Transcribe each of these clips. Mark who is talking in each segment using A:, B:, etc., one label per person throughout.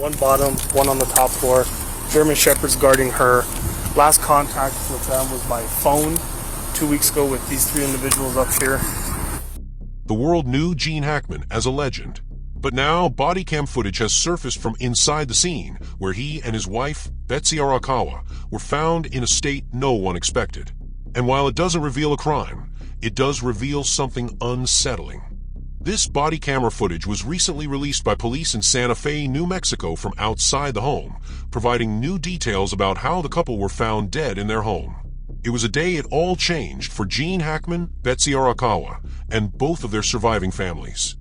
A: One bottom, one on the top floor. German Shepherds guarding her. Last contact with them was by phone 2 weeks ago with these three individuals up here.
B: The world knew Gene Hackman as a legend, but now Bodycam footage has surfaced from inside the scene where he and his wife, Betsy Arakawa, were found in a state no one expected. And while it doesn't reveal a crime, it does reveal something unsettling. This body camera footage was recently released by police in Santa Fe, New Mexico from outside the home, providing new details about how the couple were found dead in their home. It was a day it all changed for Gene Hackman, Betsy Arakawa, and both of their surviving families.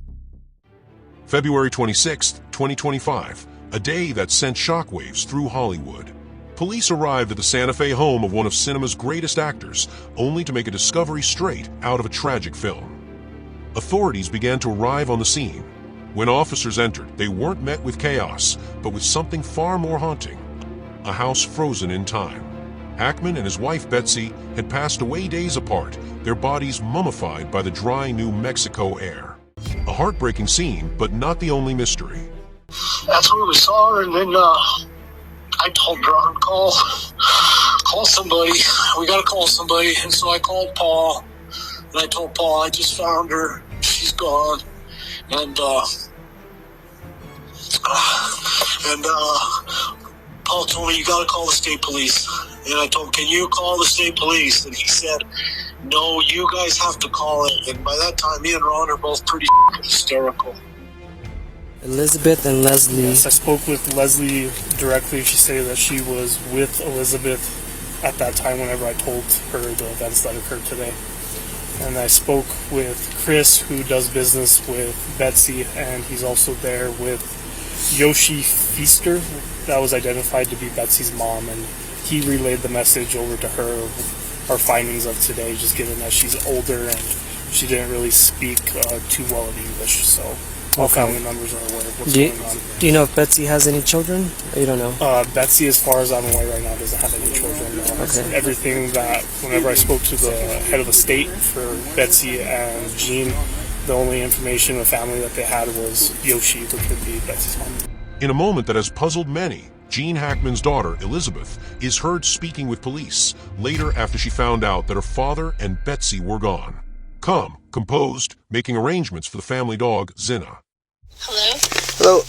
B: February 26, 2025, a day that sent shockwaves through Hollywood. Police arrived at the Santa Fe home of one of cinema's greatest actors, only to make a discovery straight out of a tragic film. Authorities began to arrive on the scene. When officers entered, they weren't met with chaos, but with something far more haunting: a house frozen in time. Hackman and his wife Betsy had passed away days apart, their bodies mummified by the dry New Mexico air. A heartbreaking scene, but not the only mystery.
C: That's where we saw her, and then I told her, call somebody. We gotta call somebody. And so I called Paul, and I told Paul, I just found her. She's gone. And Paul told me, you gotta call the state police. And I told him, can you call the state police? And he said, no, you guys have to call it. And by that time, me and Ron are both pretty hysterical.
D: Elizabeth and Leslie.
A: Yes, I spoke with Leslie directly. She said that she was with Elizabeth at that time whenever I told her the events that occurred today. And I spoke with Chris, who does business with Betsy, and he's also there with Yoshi Feaster. That was identified to be Betsy's mom, and he relayed the message over to her, our findings of today, just given that she's older and she didn't really speak too well of English, so all family members are aware of what's going on.
D: Do you know if Betsy has any children? Or you don't know?
A: Betsy, as far as I'm aware right now, doesn't have any children.
D: Okay.
A: Everything that, whenever I spoke to the head of the state for Betsy and Gene, the only information the family that they had was Yoshi, which would be Betsy's mom.
B: In a moment that has puzzled many, Gene Hackman's daughter, Elizabeth, is heard speaking with police later after she found out that her father and Betsy were gone. Calm, composed, making arrangements for the family dog, Zinna.
E: Hello.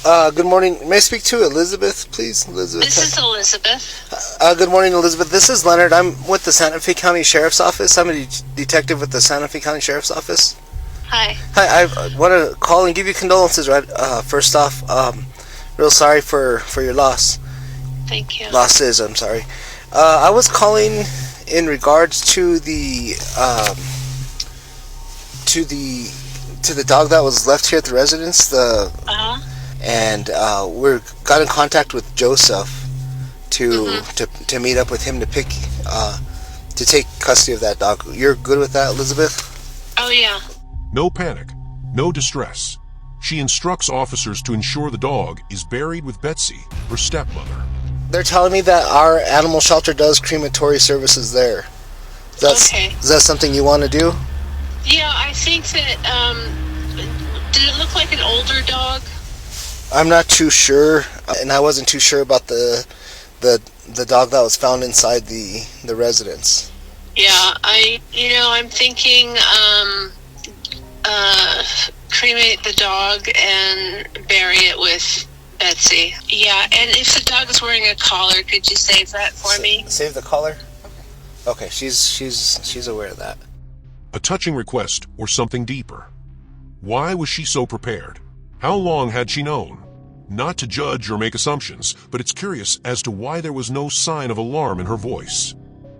E: Hello, good morning. May I speak to Elizabeth, please? Elizabeth.
F: This is Elizabeth.
E: Good morning, Elizabeth. This is Leonard. I'm with the Santa Fe County Sheriff's Office. I'm a detective with the Santa Fe County Sheriff's Office.
F: Hi.
E: Hi, I want to call and give you condolences, right? First off, real sorry for your loss.
F: Thank you.
E: Losses, I'm sorry. I was calling in regards to the dog that was left here at the residence. And we got in contact with Joseph to meet up with him to take custody of that dog. You're good with that, Elizabeth?
F: Oh yeah.
B: No panic, no distress. She instructs officers to ensure the dog is buried with Betsy, her stepmother.
E: They're telling me that our animal shelter does crematory services there.
F: Okay.
E: Is that something you want to do?
F: Yeah, I think that, did it look like an older dog?
E: I'm not too sure, and I wasn't too sure about the dog that was found inside the residence.
F: Yeah, I'm thinking, cremate the dog and bury it with Betsy. Yeah, and if the dog is wearing a collar, could you save that for me?
E: Save the collar? Okay, she's aware of that.
B: A touching request or something deeper? Why was she so prepared? How long had she known? Not to judge or make assumptions, but it's curious as to why there was no sign of alarm in her voice.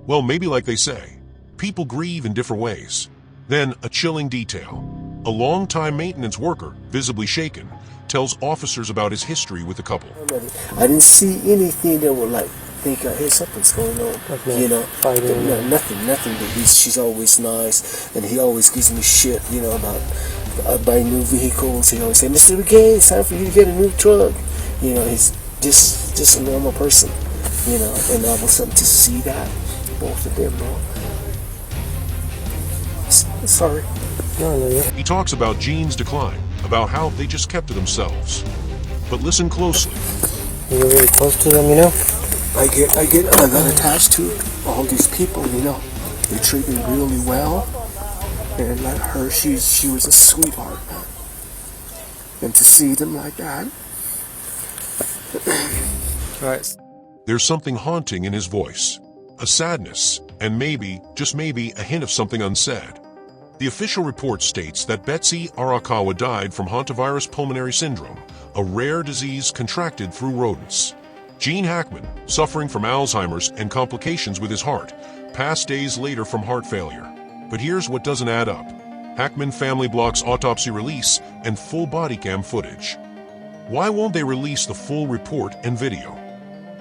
B: Well, maybe like they say, people grieve in different ways. Then, a chilling detail. A longtime maintenance worker, visibly shaken, tells officers about his history with the couple.
G: I didn't see anything that would think, hey, something's going on.
D: Okay.
G: No, nothing. But she's always nice, and he always gives me shit, about buying new vehicles. He always say, Mr. McGay, it's time for you to get a new truck. He's just a normal person, and I was something to see that, both of them, Sorry.
D: No, yeah.
B: He talks about Gene's decline, about how they just kept to themselves. But listen closely.
D: You're really close to them, you know?
G: I got attached to all these people, you know. They treat me really well. And like her, she was a sweetheart, man. And to see them like that.
D: Alright.
B: There's something haunting in his voice, a sadness, and maybe, just maybe, a hint of something unsaid. The official report states that Betsy Arakawa died from hantavirus pulmonary syndrome, a rare disease contracted through rodents. Gene Hackman, suffering from Alzheimer's and complications with his heart, passed days later from heart failure. But here's what doesn't add up. Hackman family blocks autopsy release and full bodycam footage. Why won't they release the full report and video?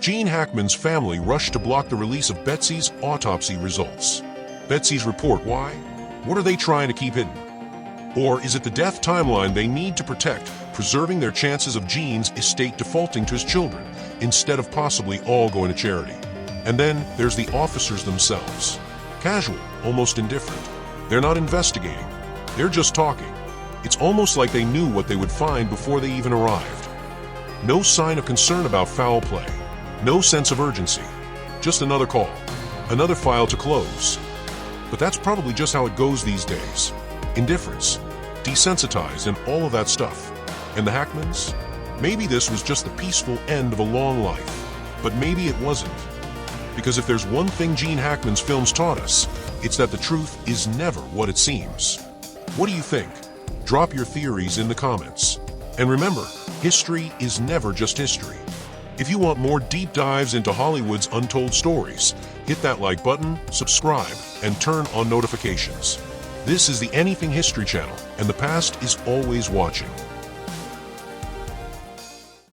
B: Gene Hackman's family rushed to block the release of Betsy's autopsy results. Betsy's report, why? What are they trying to keep hidden? Or is it the death timeline they need to protect, preserving their chances of Gene's estate defaulting to his children, instead of possibly all going to charity? And then there's the officers themselves. Casual, almost indifferent. They're not investigating. They're just talking. It's almost like they knew what they would find before they even arrived. No sign of concern about foul play. No sense of urgency. Just another call. Another file to close. But that's probably just how it goes these days. Indifference, desensitized, and all of that stuff. And the Hackmans? Maybe this was just the peaceful end of a long life. But maybe it wasn't. Because if there's one thing Gene Hackman's films taught us, it's that the truth is never what it seems. What do you think? Drop your theories in the comments. And remember, history is never just history. If you want more deep dives into Hollywood's untold stories, hit that like button, subscribe, and turn on notifications. This is the Anything History channel, and the past is always watching.